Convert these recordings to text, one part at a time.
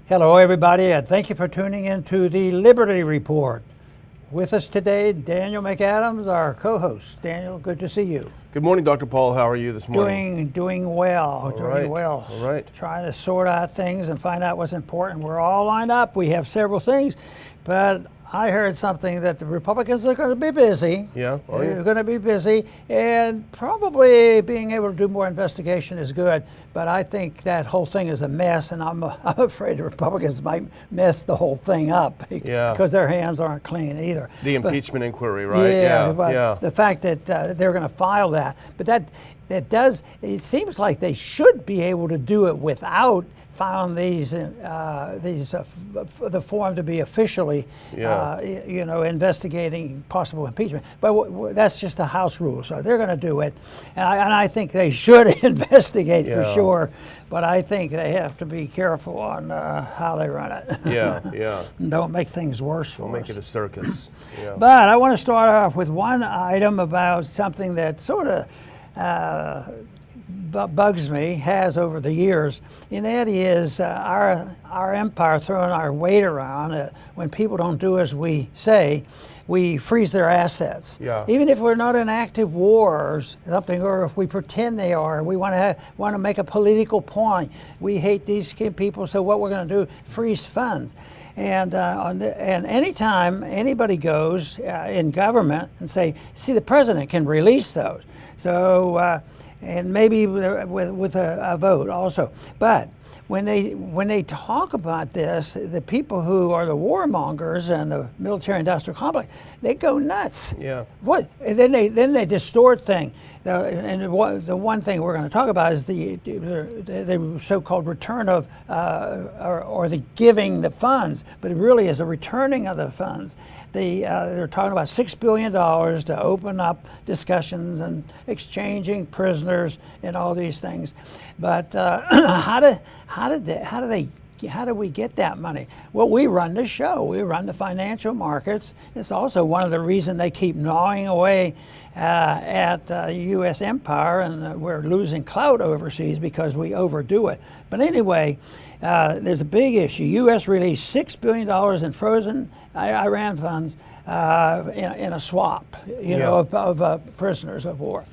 Hello, everybody, and thank you for tuning in to the Liberty Report. With us today, Daniel McAdams, our co-host. Daniel, good to see you. Good morning, Dr. Paul. How are you this morning? Doing well. All right. Trying to sort out things and find out what's important. We're all lined up. We have several things, but I heard something that the Republicans are going to be busy. Yeah. They're going to be busy, and probably being able to do more investigation is good. But I think that whole thing is a mess, and I'm afraid the Republicans might mess the whole thing up because their hands aren't clean either. The impeachment inquiry, right? Yeah. The fact that they're going to file that, but it seems like they should be able to do it without filing the form to be officially, investigating possible impeachment. But that's just a House rule, so they're going to do it, and I think they should investigate for sure. But I think they have to be careful on how they run it. Yeah. Don't make things worse for us. Don't make it a circus. Yeah. But I want to start off with one item about something that sort of bugs me, has over the years, and that is our empire throwing our weight around. When people don't do as we say, we freeze their assets. Yeah. Even if we're not in active wars, something, or if we pretend they are, we want to make a political point. We hate these people, so what we're going to do, freeze funds. And anytime anybody goes in government and say, see, the president can release those. So, and maybe with a vote also. But when they talk about this, the people who are the warmongers and the military-industrial complex, they go nuts. Yeah. What? And then they distort things. And the one thing we're going to talk about is the so-called return of or the giving the funds, but it really is a returning of the funds. They're talking about $6 billion to open up discussions and exchanging prisoners and all these things. But how do we get that money? Well, we run the show. We run the financial markets. It's also one of the reasons they keep gnawing away at the U.S. empire, and we're losing clout overseas because we overdo it. But anyway, there's a big issue. U.S. released $6 billion in frozen Iran funds in a swap, of prisoners of war.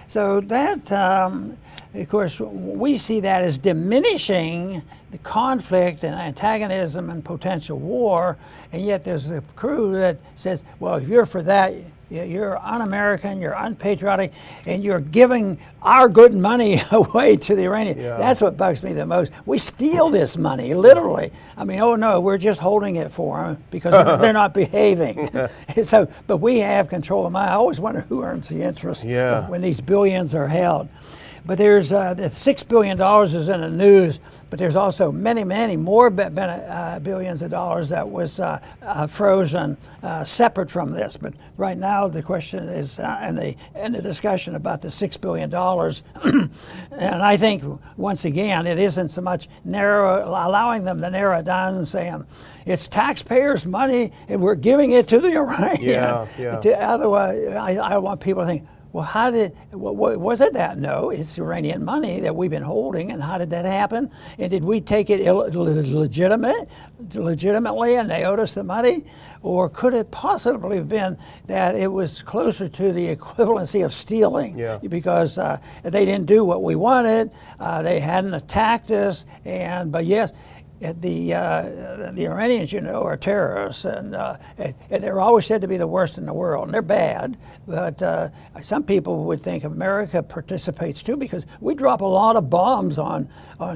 So that, of course, we see that as diminishing the conflict and antagonism and potential war, and yet there's a crew that says, well, if you're for that, you're un-American, you're unpatriotic, and you're giving our good money away to the Iranians. Yeah. That's what bugs me the most. We steal this money, literally. I mean, oh no, we're just holding it for them because they're not behaving. So, but we have control of money. I always wonder who earns the interest when these billions are held. But there's the $6 billion is in the news, but there's also many, many more billions of dollars that was frozen separate from this. But right now the question is, and the discussion about the $6 billion, and I think once again it isn't so much allowing them to narrow it down and saying it's taxpayers' money and we're giving it to the Iranian. Otherwise, I want people to think, well, was it that? No, it's Iranian money that we've been holding, and how did that happen? And did we take it legitimately and they owed us the money? Or could it possibly have been that it was closer to the equivalency of stealing because they didn't do what we wanted, they hadn't attacked us, but yes, the Iranians, are terrorists, and they're always said to be the worst in the world, and they're bad. But some people would think America participates too because we drop a lot of bombs on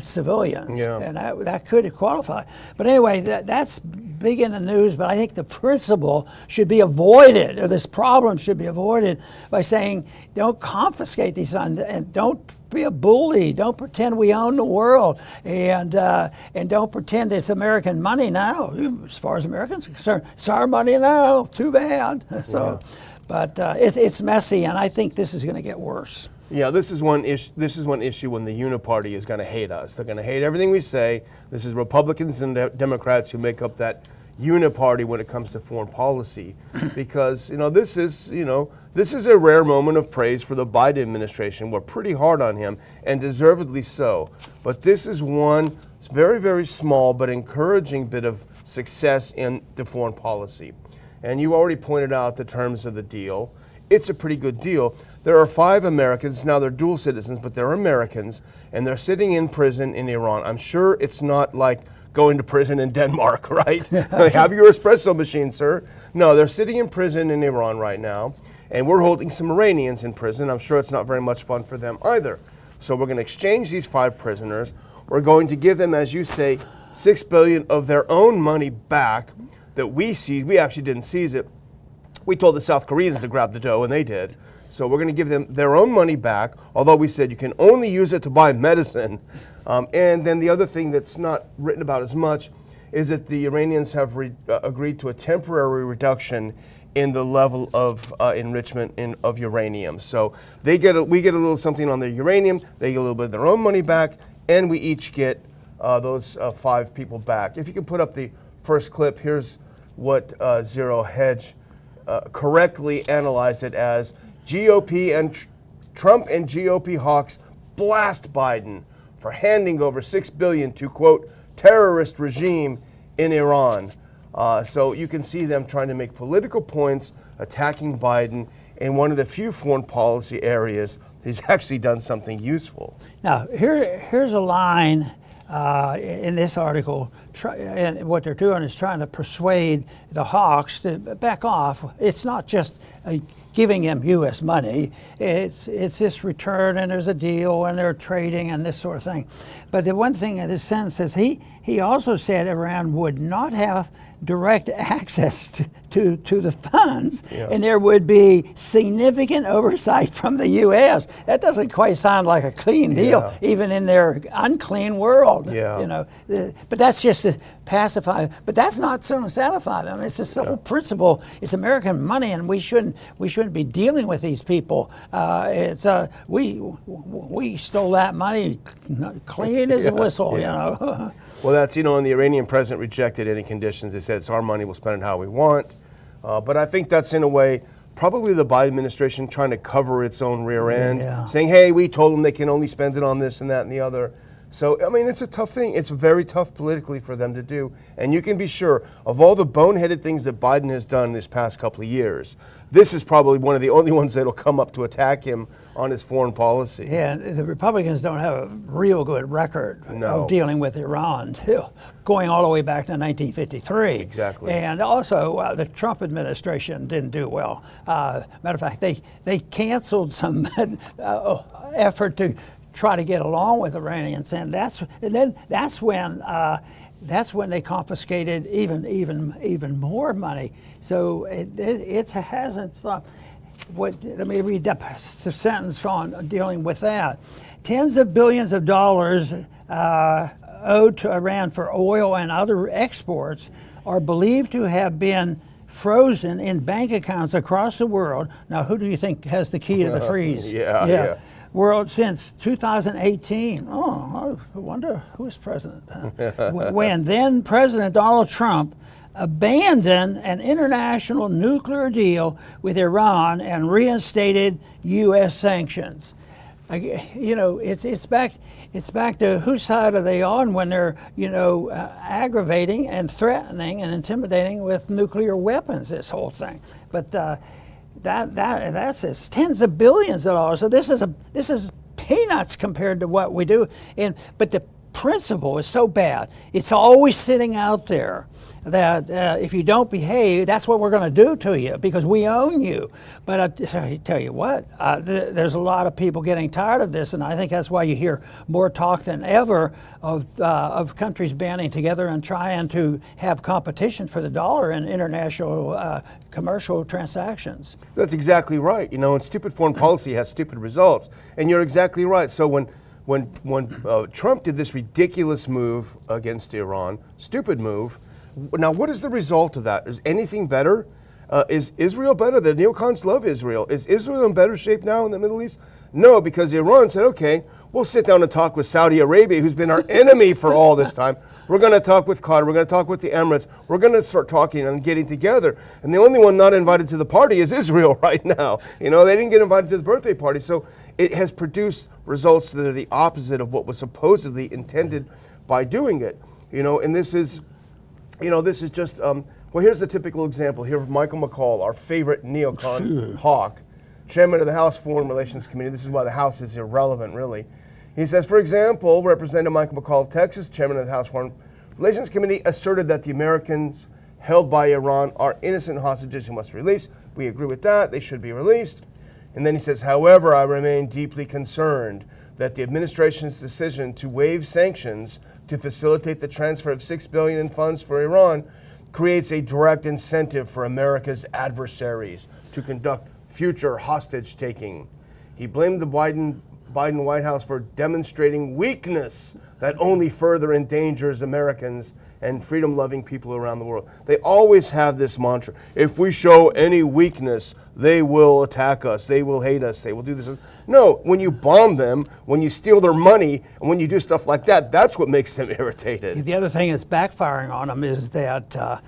civilians, and that could qualify. But anyway, that's big in the news. But I think the principle should be avoided, or this problem should be avoided by saying, don't confiscate these funds and don't be a bully. Don't pretend we own the world, and don't pretend it's American money now. As far as Americans are concerned, it's our money now. Too bad. But it's messy, and I think this is going to get worse. Yeah, this is one issue. This is one issue when the uniparty is going to hate us. They're going to hate everything we say. This is Republicans and Democrats who make up that uniparty when it comes to foreign policy, because this is a rare moment of praise for the Biden administration. We're pretty hard on him, and deservedly so. But this is one It's very, very small but encouraging bit of success in the foreign policy. And you already pointed out the terms of the deal. It's a pretty good deal. There are 5 Americans, now they're dual citizens, but they're Americans, and they're sitting in prison in Iran. I'm sure it's not like going to prison in Denmark, right? Have your espresso machine, sir. No, they're sitting in prison in Iran right now, and we're holding some Iranians in prison. I'm sure it's not very much fun for them either. So we're going to exchange these 5 prisoners. We're going to give them, as you say, $6 billion of their own money back that we seized. We actually didn't seize it. We told the South Koreans to grab the dough, and they did. So we're going to give them their own money back, although we said you can only use it to buy medicine. And then the other thing that's not written about as much is that the Iranians have agreed to a temporary reduction in the level of enrichment of uranium. So we get a little something on their uranium, they get a little bit of their own money back, and we each get those 5 people back. If you can put up the first clip, here's what Zero Hedge correctly analyzed it as: GOP and Trump and GOP hawks blast Biden for handing over $6 billion to, quote, terrorist regime in Iran. So you can see them trying to make political points, attacking Biden in one of the few foreign policy areas he's actually done something useful. Now, here's a line in this article, and what they're doing is trying to persuade the hawks to back off. It's not just giving them U.S. money. It's this return, and there's a deal, and they're trading, and this sort of thing. But the one thing in this sentence says he also said Iran would not have direct access to the funds, and there would be significant oversight from the U.S. That doesn't quite sound like a clean deal, even in their unclean world. You know, but that's just to pacify. But that's not going to satisfy them. It's just the whole principle. It's American money, and we shouldn't be dealing with these people. We stole that money clean as a whistle. You know. Well, that's, and the Iranian president rejected any conditions. They said it's our money, we'll spend it how we want. But I think that's, in a way, probably the Biden administration trying to cover its own rear end, saying, hey, we told them they can only spend it on this and that and the other. So, I mean, it's a tough thing. It's very tough politically for them to do. And you can be sure, of all the boneheaded things that Biden has done this past couple of years, this is probably one of the only ones that will come up to attack him on his foreign policy. Yeah, and the Republicans don't have a real good record of dealing with Iran, too, going all the way back to 1953. Exactly. And also, the Trump administration didn't do well. Matter of fact, they canceled some effort to try to get along with Iranians, and that's when they confiscated even more money. So it hasn't stopped. Let me read the sentence on dealing with that. Tens of billions of dollars owed to Iran for oil and other exports are believed to have been frozen in bank accounts across the world. Now, who do you think has the key to the freeze? World since 2018. Oh, I wonder who is president. When then President Donald Trump abandoned an international nuclear deal with Iran and reinstated U.S. sanctions. It's back to whose side are they on when they're aggravating and threatening and intimidating with nuclear weapons. This whole thing, but. That's tens of billions of dollars. So this is peanuts compared to what we do. But the principle is so bad. It's always sitting out there that if you don't behave, that's what we're going to do to you because we own you. But I tell you what, there's a lot of people getting tired of this, and I think that's why you hear more talk than ever of countries banding together and trying to have competition for the dollar in international commercial transactions. That's exactly right. And stupid foreign policy has stupid results. And you're exactly right. So when Trump did this ridiculous move against Iran, stupid move, now what is the result of that? Is anything better? Is Israel better? The neocons love Israel. Is Israel in better shape now in the Middle East? No, because Iran said, okay, we'll sit down and talk with Saudi Arabia, who's been our enemy for all this time. We're going to talk with Qatar. We're going to talk with the Emirates. We're going to start talking and getting together. And the only one not invited to the party is Israel right now. They didn't get invited to the birthday party. So it has produced results that are the opposite of what was supposedly intended by doing it. And this is just, well, here's a typical example here of Michael McCall, our favorite neocon hawk, chairman of the House Foreign Relations Committee. This is why the House is irrelevant, really. He says, for example, Representative Michael McCall of Texas, chairman of the House Foreign Relations Committee, asserted that the Americans held by Iran are innocent hostages who must be released. We agree with that. They should be released. And then he says, however, I remain deeply concerned that the administration's decision to waive sanctions to facilitate the transfer of $6 billion in funds for Iran creates a direct incentive for America's adversaries to conduct future hostage-taking. He blamed the Biden White House for demonstrating weakness that only further endangers Americans and freedom-loving people around the world. They always have this mantra: if we show any weakness, they will attack us, they will hate us, they will do this. No, when you bomb them, when you steal their money, and when you do stuff like that, that's what makes them irritated. The other thing that's backfiring on them is that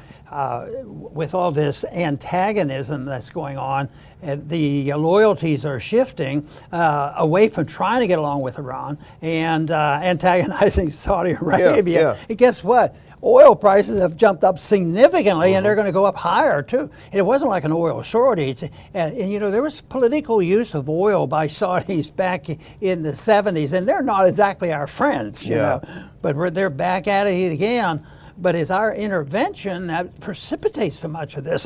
with all this antagonism that's going on, the loyalties are shifting away from trying to get along with Iran and antagonizing Saudi Arabia. Yeah. And guess what? Oil prices have jumped up significantly, and they're going to go up higher too. And it wasn't like an oil shortage. And there was political use of oil by Saudis back in the 70s, and they're not exactly our friends, you know. But they're back at it again. But it's our intervention that precipitates so much of this.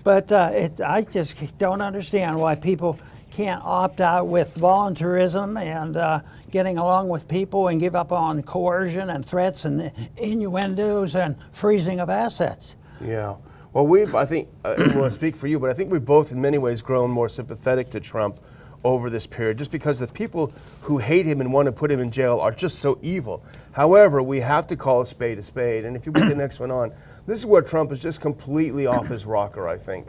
But I just don't understand why people can't opt out with voluntarism and getting along with people and give up on coercion and threats and innuendos and freezing of assets. Yeah. Well, I think, I don't want to speak for you, but I think we've both in many ways grown more sympathetic to Trump over this period, just because the people who hate him and want to put him in jail are just so evil. However, we have to call a spade a spade. And if you put the next one on, this is where Trump is just completely off his rocker, I think.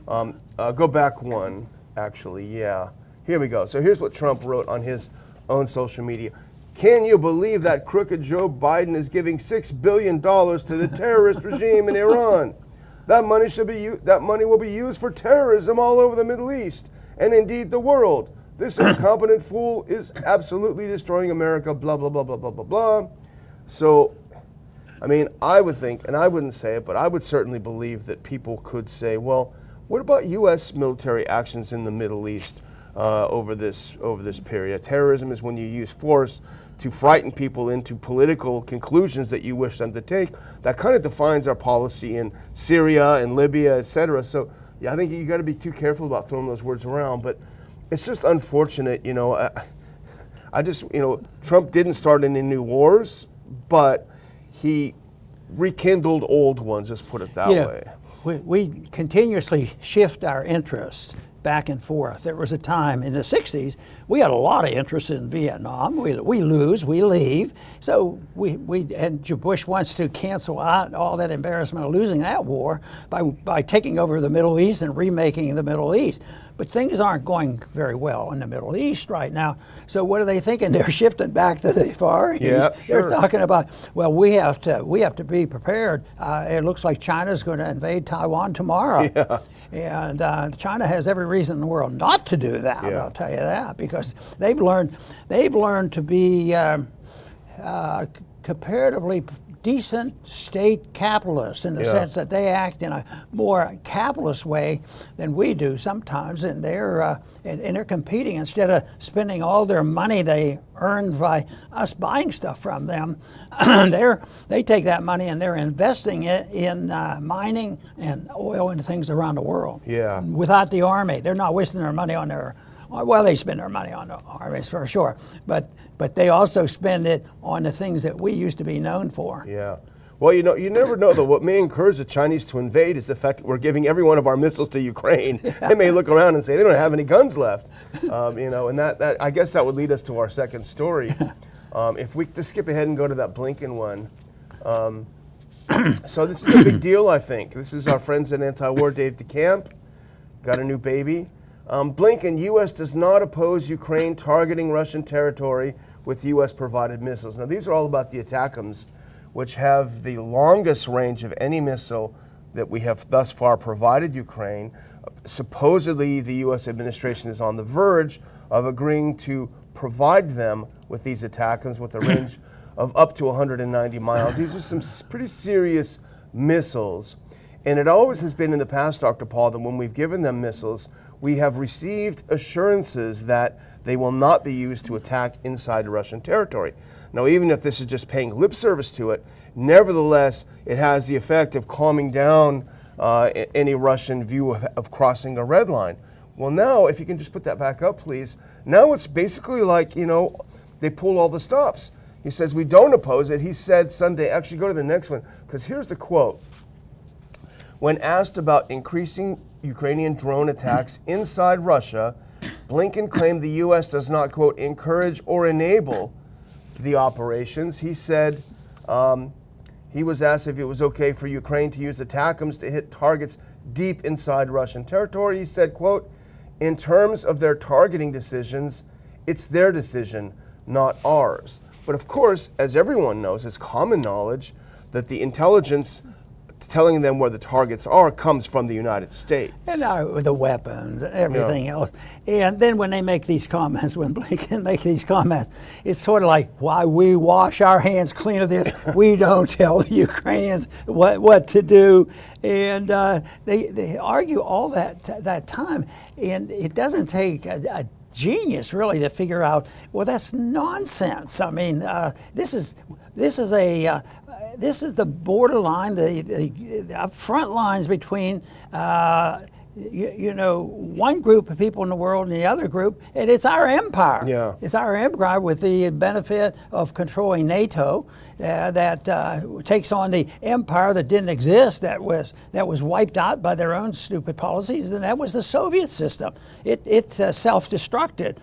Go back one. Actually, yeah. Here we go. So here's what Trump wrote on his own social media. Can you believe that crooked Joe Biden is giving $6 billion to the terrorist regime in Iran? That money will be used for terrorism all over the Middle East and indeed the world. This incompetent fool is absolutely destroying America, blah, blah, blah, blah, blah, blah, blah. So, I mean, I would think, and I wouldn't say it, but I would certainly believe that people could say, well, what about U.S. military actions in the Middle East over this period? Terrorism is when you use force to frighten people into political conclusions that you wish them to take. That kind of defines our policy in Syria and Libya, et cetera. So, yeah, I think you got to be too careful about throwing those words around. But it's just unfortunate, Trump didn't start any new wars, but he rekindled old ones. Let's put it that way. We continuously shift our interests back and forth. There was a time in the 60s, we had a lot of interest in Vietnam. We lose, we leave. So and Bush wants to cancel out all that embarrassment of losing that war by taking over the Middle East and remaking the Middle East. But things aren't going very well in the Middle East right now. So what are they thinking? They're shifting back to the Far East. Yeah, sure. They're talking about, well, we have to be prepared. It looks like China's going to invade Taiwan tomorrow. Yeah. And China has every reason in the world not to do that. Yeah. I'll tell you that, because they've learned to be comparatively decent state capitalists in the sense that they act in a more capitalist way than we do sometimes, and they're competing. Instead of spending all their money they earned by us buying stuff from them, they take that money and they're investing it in mining and oil and things around the world. Yeah. Without the army, they're not wasting their money on their. Well, they spend their money on the armies for sure, but they also spend it on the things that we used to be known for. Yeah. Well, you never know, though. What may encourage the Chinese to invade is the fact that we're giving every one of our missiles to Ukraine. They may look around and say they don't have any guns left, and that I guess that would lead us to our second story. If we just skip ahead and go to that Blinken one. So this is a big deal, I think. This is our friends at Anti-War, Dave DeCamp, got a new baby. Blinken, U.S. does not oppose Ukraine targeting Russian territory with U.S.-provided missiles. Now, these are all about the ATACMS, which have the longest range of any missile that we have thus far provided Ukraine. Supposedly, the U.S. administration is on the verge of agreeing to provide them with these ATACMS with a range of up to 190 miles. These are some pretty serious missiles. And it always has been in the past, Dr. Paul, that when we've given them missiles, we have received assurances that they will not be used to attack inside Russian territory. Now, even if this is just paying lip service to it, nevertheless, it has the effect of calming down any Russian view of crossing a red line. Well, now, if you can just put that back up, please. Now it's basically like, they pull all the stops. He says, we don't oppose it. He said Sunday, actually go to the next one, because here's the quote. When asked about increasing Ukrainian drone attacks inside Russia, Blinken claimed the U.S. does not, quote, encourage or enable the operations. He said he was asked if it was okay for Ukraine to use ATACMS to hit targets deep inside Russian territory. He said, quote, in terms of their targeting decisions, it's their decision, not ours. But of course, as everyone knows, it's common knowledge that the intelligence telling them where the targets are comes from the United States. And the weapons and everything else. And then when they make these comments, when Blinken makes these comments, it's sort of like, why we wash our hands clean of this. We don't tell the Ukrainians what to do. And they argue all that time. And it doesn't take a genius really to figure out, well, that's nonsense. I mean, this is the borderline, the front lines between, one group of people in the world and the other group, and it's our empire. Yeah. It's our empire with the benefit of controlling NATO that takes on the empire that didn't exist, that was wiped out by their own stupid policies, and that was the Soviet system. It self-destructed.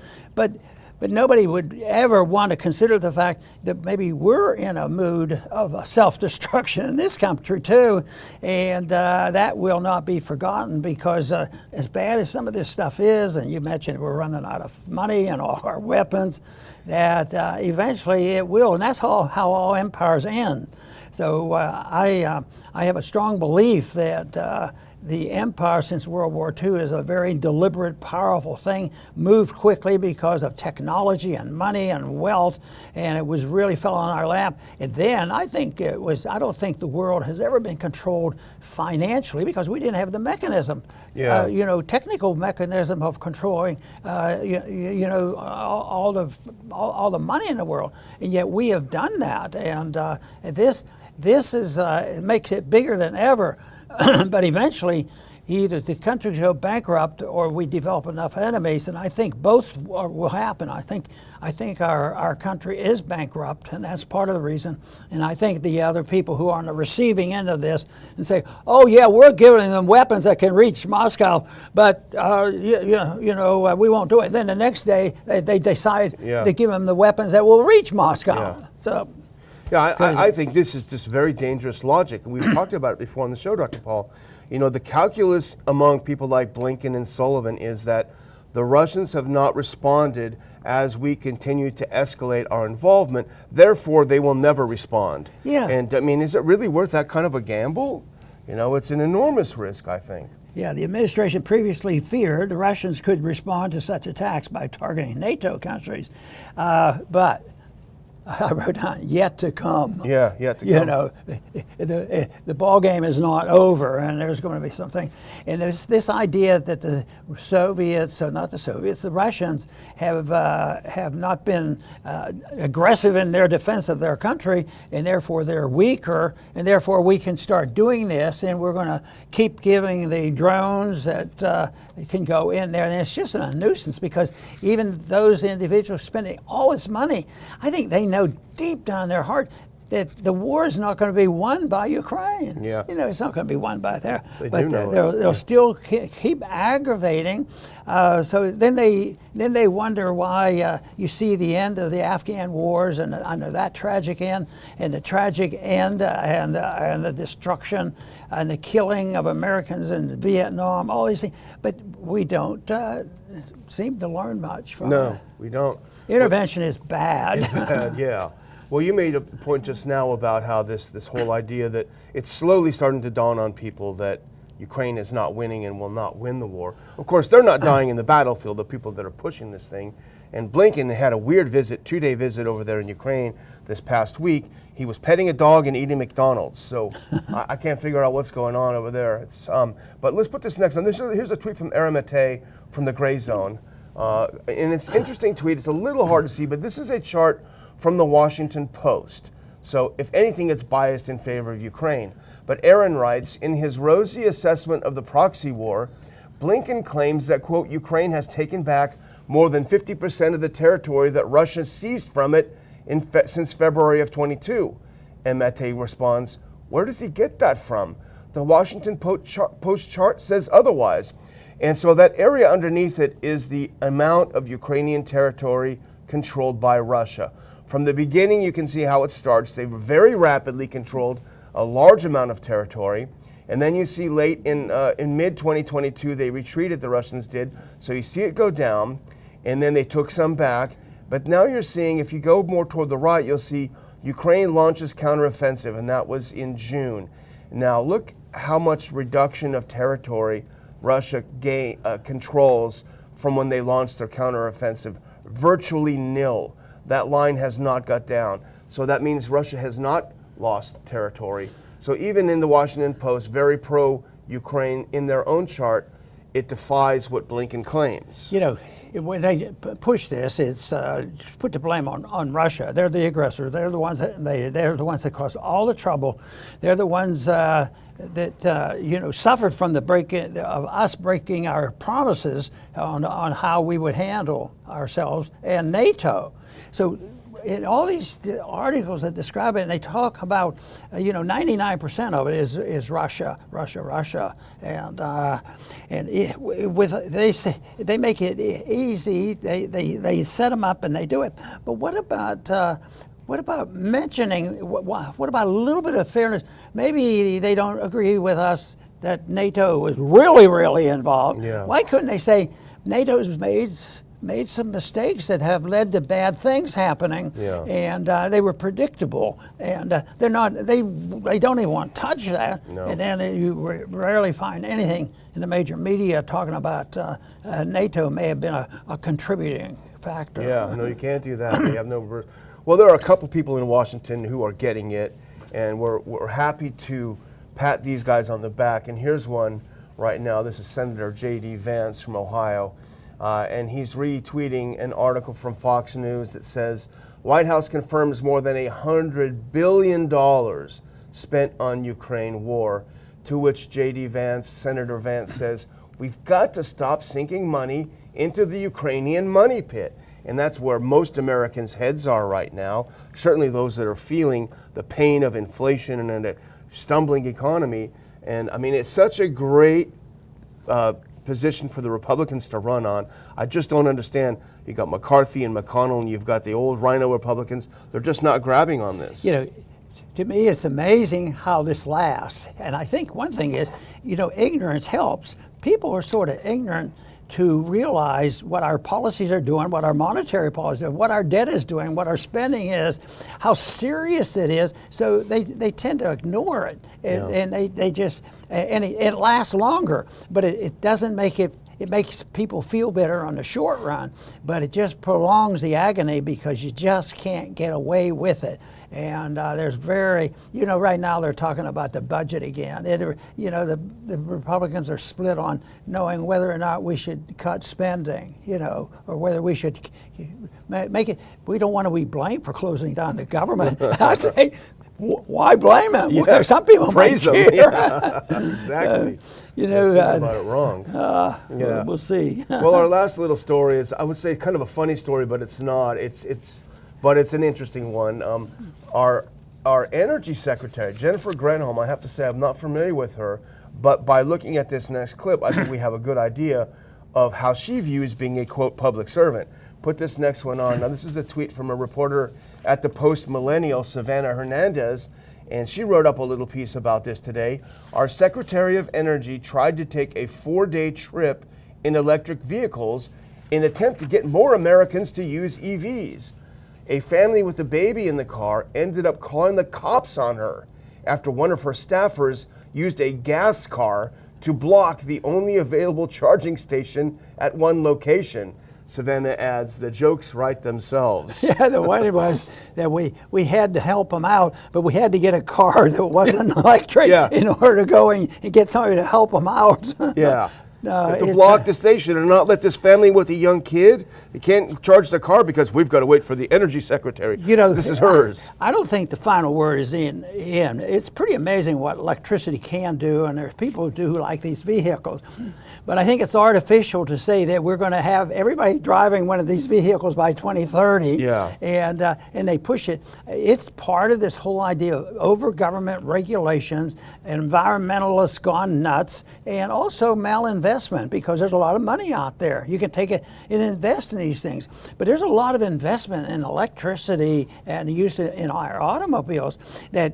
But nobody would ever want to consider the fact that maybe we're in a mood of self-destruction in this country too, and that will not be forgotten, because as bad as some of this stuff is, and you mentioned we're running out of money and all our weapons, that eventually it will, and that's how all empires end. So I have a strong belief that the empire since World War II is a very deliberate, powerful thing, moved quickly because of technology and money and wealth, and it was really fell on our lap. And then I don't think the world has ever been controlled financially, because we didn't have the mechanism, technical mechanism of controlling, all the money in the world. And yet we have done that, and this is it makes it bigger than ever. But eventually, either the countries go bankrupt or we develop enough enemies, and I think both will happen. I think our country is bankrupt, and that's part of the reason. And I think the other people who are on the receiving end of this and say, "Oh yeah, we're giving them weapons that can reach Moscow, but we won't do it." Then the next day they decide to give them the weapons that will reach Moscow. Yeah. So. Yeah, I think this is just very dangerous logic. And we've talked about it before on the show, Dr. Paul. The calculus among people like Blinken and Sullivan is that the Russians have not responded as we continue to escalate our involvement. Therefore, they will never respond. Yeah. And I mean, is it really worth that kind of a gamble? It's an enormous risk, I think. Yeah, the administration previously feared the Russians could respond to such attacks by targeting NATO countries, but I wrote down, yet to come. Yeah, yet to come. The ball game is not over, and there's going to be something. And there's this idea that the Russians have not been aggressive in their defense of their country, and therefore they're weaker, and therefore we can start doing this, and we're going to keep giving the drones that can go in there. And it's just a nuisance, because even those individuals spending all this money, I think they know deep down in their heart that the war is not going to be won by Ukraine. Yeah. It's not going to be won by there. But they'll still keep aggravating. So then they wonder why you see the end of the Afghan wars, and I know that tragic end, and the tragic end, and the destruction and the killing of Americans in Vietnam, all these things. But we don't seem to learn much from it. No, we don't. Intervention is bad. It's bad, yeah. Well, you made a point just now about how this whole idea that it's slowly starting to dawn on people that Ukraine is not winning and will not win the war. Of course, they're not dying in the battlefield, the people that are pushing this thing. And Blinken had a weird visit, 2-day visit over there in Ukraine. this past week. He was petting a dog and eating McDonald's. So I can't figure out what's going on over there. But let's put this next one. Here's a tweet from Aramete from the Gray Zone. And it's an interesting tweet. It's a little hard to see, but this is a chart from the Washington Post. So if anything, it's biased in favor of Ukraine. But Aaron writes, in his rosy assessment of the proxy war, Blinken claims that, quote, Ukraine has taken back more than 50% of the territory that Russia seized from it since February of 22. And Mate responds, where does he get that from? The Washington Post chart says otherwise. And so that area underneath it is the amount of Ukrainian territory controlled by Russia. From the beginning, you can see how it starts. They very rapidly controlled a large amount of territory. And then you see late in mid-2022, they retreated, the Russians did. So you see it go down, and then they took some back. But now you're seeing, if you go more toward the right, you'll see Ukraine launches counteroffensive, and that was in June. Now look how much reduction of territory Russia controls from when they launched their counteroffensive. Virtually nil. That line has not got down. So that means Russia has not lost territory. So even in the Washington Post, very pro-Ukraine in their own chart, it defies what Blinken claims. You know, when they push this, it's put the blame on Russia. They're the aggressor. They're the ones that caused all the trouble. They're the ones that suffered from the breaking of us breaking our promises on how we would handle ourselves and NATO. So in all these articles that describe it, and they talk about, 99% of it is Russia, and they make it easy. They set them up and they do it. But what about mentioning? What about a little bit of fairness? Maybe they don't agree with us that NATO was really involved. Yeah. Why couldn't they say NATO's made some mistakes that have led to bad things happening, and they were predictable, and they're not. They don't even want to touch that. No. And then you rarely find anything in the major media talking about NATO may have been a contributing factor. Yeah, no, you can't do that. They have no. Well, there are a couple people in Washington who are getting it, and we're happy to pat these guys on the back. And here's one right now. This is Senator J.D. Vance from Ohio. And he's retweeting an article from Fox News that says, White House confirms more than $100 billion spent on Ukraine war, to which J.D. Vance, Senator Vance says, we've got to stop sinking money into the Ukrainian money pit. And that's where most Americans' heads are right now, certainly those that are feeling the pain of inflation and a stumbling economy. And I mean, it's such a great position for the Republicans to run on. I just don't understand. You got McCarthy and McConnell, and you've got the old Rhino Republicans. They're just not grabbing on this. To me, it's amazing how this lasts. And I think one thing is, ignorance helps. People are sort of ignorant to realize what our policies are doing, what our monetary policy is doing, what our debt is doing, what our spending is, how serious it is. So they tend to ignore it, and they just and it lasts longer. But it doesn't make it. It makes people feel better on the short run, but it just prolongs the agony because you just can't get away with it. And there's right now they're talking about the budget again. The Republicans are split on knowing whether or not we should cut spending, or whether we should make it. We don't want to be blamed for closing down the government. I say, why blame them? Yeah. Some people praise might them. cheer. Yeah. Exactly. So, about it wrong. We'll see. Well, our last little story is, I would say, kind of a funny story, but it's not. But it's an interesting one. Our energy secretary, Jennifer Granholm, I have to say I'm not familiar with her, but by looking at this next clip, I think we have a good idea of how she views being a, quote, public servant. Put this next one on. Now, this is a tweet from a reporter at the Post Millennial, Savannah Hernandez, and she wrote up a little piece about this today. Our Secretary of Energy tried to take a 4-day trip in electric vehicles in an attempt to get more Americans to use EVs. A family with a baby in the car ended up calling the cops on her after one of her staffers used a gas car to block the only available charging station at one location. Savannah adds, the jokes write themselves. Yeah, the one was that we had to help them out, but we had to get a car that wasn't electric in order to go and get somebody to help them out. Yeah. No, to block the station and not let this family with a young kid, you can't charge the car because we've got to wait for the energy secretary. You know, this is hers. I don't think the final word is in. It's pretty amazing what electricity can do, and there's people who do like these vehicles. But I think it's artificial to say that we're going to have everybody driving one of these vehicles by 2030. Yeah. And they push it. It's part of this whole idea of over government regulations, environmentalists gone nuts, and also malinvestment, because there's a lot of money out there. You can take it and invest in these things. But there's a lot of investment in electricity and use it in our automobiles that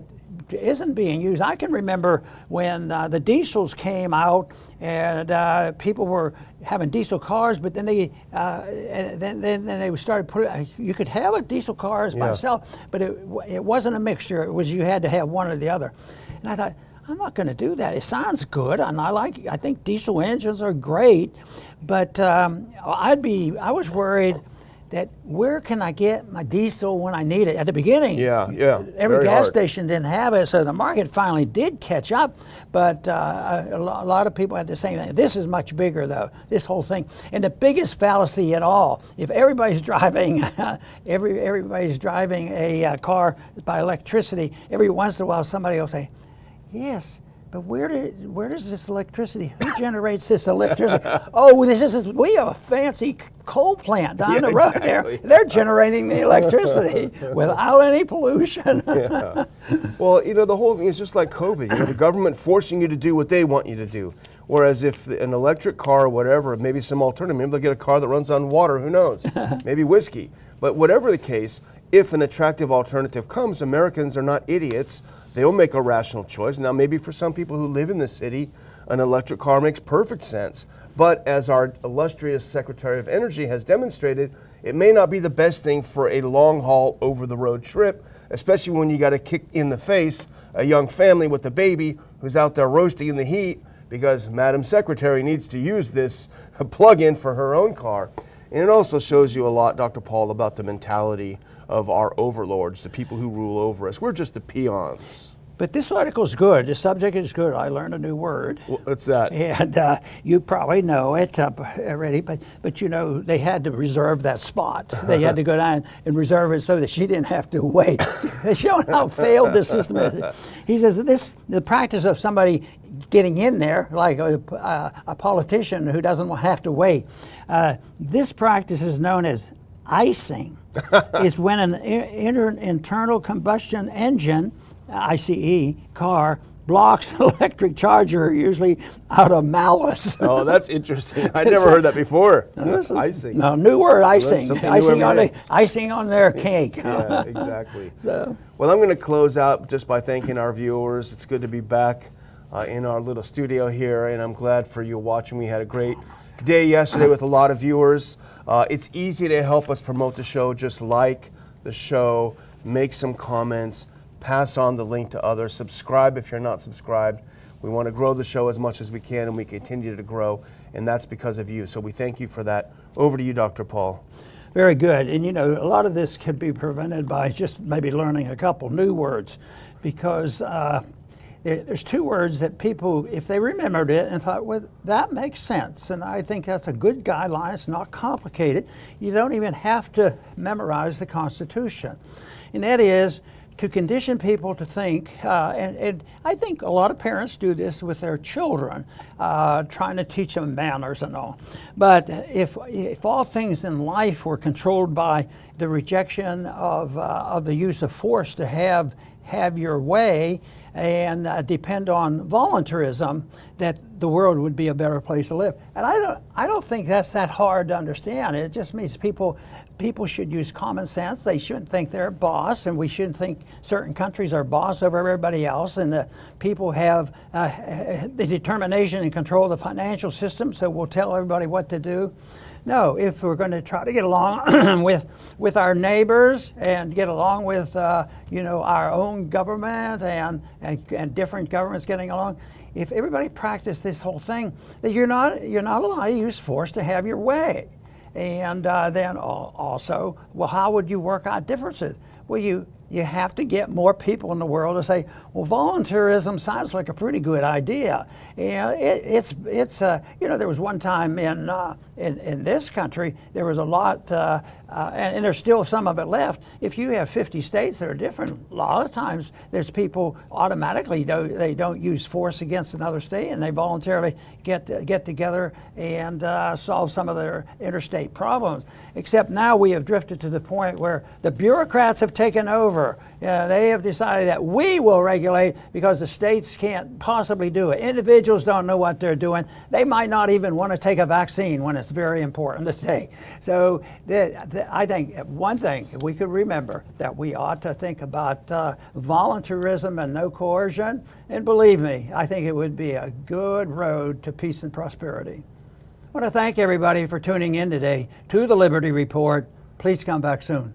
isn't being used. I can remember when the diesels came out and people were having diesel cars, but then they started putting, you could have a diesel car by itself, but it wasn't a mixture. It was, you had to have one or the other. And I thought, I'm not going to do that. It sounds good, and I think diesel engines are great, but I was worried that where can I get my diesel when I need it? At the beginning, every gas station didn't have it, so the market finally did catch up. But a lot of people had the same thing. This is much bigger, though. This whole thing, and the biggest fallacy at all: if everybody's driving, everybody's driving a car by electricity, every once in a while somebody will say, "Yes, but where does this electricity? Who generates this electricity? Oh, we have a fancy coal plant down the road there. They're generating the electricity without any pollution." Yeah. Well, the whole thing is just like COVID. The government forcing you to do what they want you to do. Whereas if an electric car or whatever, maybe some alternative, maybe they'll get a car that runs on water, who knows? Maybe whiskey. But whatever the case, if an attractive alternative comes, Americans are not idiots. They will make a rational choice. Now, maybe for some people who live in the city, an electric car makes perfect sense. But as our illustrious Secretary of Energy has demonstrated, it may not be the best thing for a long-haul, over-the-road trip, especially when you got to kick in the face a young family with a baby who's out there roasting in the heat because Madam Secretary needs to use this plug-in for her own car. And it also shows you a lot, Dr. Paul, about the mentality of our overlords, the people who rule over us. We're just the peons. But this article is good. The subject is good. I learned a new word. What's that? And you probably know it already, but they had to reserve that spot. They had to go down and reserve it so that she didn't have to wait. Showing how failed the system is. He says that the practice of somebody getting in there, like a politician who doesn't have to wait, this practice is known as icing. Is when an internal combustion engine, ICE, car blocks an electric charger, usually out of malice. Oh, that's interesting. I never heard that before. Icing. No, new word, icing. Icing on their cake. Yeah, exactly. Well, I'm going to close out just by thanking our viewers. It's good to be back in our little studio here, and I'm glad for you watching. We had a great day yesterday with a lot of viewers. It's easy to help us promote the show. Just like the show, make some comments, pass on the link to others, subscribe if you're not subscribed. We want to grow the show as much as we can, and we continue to grow, and that's because of you. So we thank you for that. Over to you, Dr. Paul. Very good. And a lot of this could be prevented by just maybe learning a couple new words, because there's two words that people, if they remembered it and thought, well, that makes sense, and I think that's a good guideline. It's not complicated. You don't even have to memorize the Constitution. And that is to condition people to think, and I think a lot of parents do this with their children, trying to teach them manners and all. But if all things in life were controlled by the rejection of the use of force to have your way, and depend on voluntarism, that the world would be a better place to live. And I don't think that's that hard to understand. It just means people should use common sense. They shouldn't think they're a boss, and we shouldn't think certain countries are boss over everybody else, and the people have the determination and control of the financial system, so we'll tell everybody what to do. No, if we're going to try to get along with our neighbors and get along with our own government and different governments getting along, if everybody practiced this whole thing, that you're not allowed to use force to have your way. And then also, well, how would you work out differences? Well, you have to get more people in the world to say, well, voluntarism sounds like a pretty good idea. And it's there was one time in this country, there was a lot, and there's still some of it left. If you have 50 states that are different, a lot of times there's people automatically, they don't use force against another state, and they voluntarily get together and solve some of their interstate problems. Except now we have drifted to the point where the bureaucrats have taken over. They have decided that we will regulate because the states can't possibly do it. Individuals don't know what they're doing. They might not even want to take a vaccine when it's very important to take. So I think one thing we could remember that we ought to think about voluntarism and no coercion. And believe me, I think it would be a good road to peace and prosperity. I want to thank everybody for tuning in today to the Liberty Report. Please come back soon.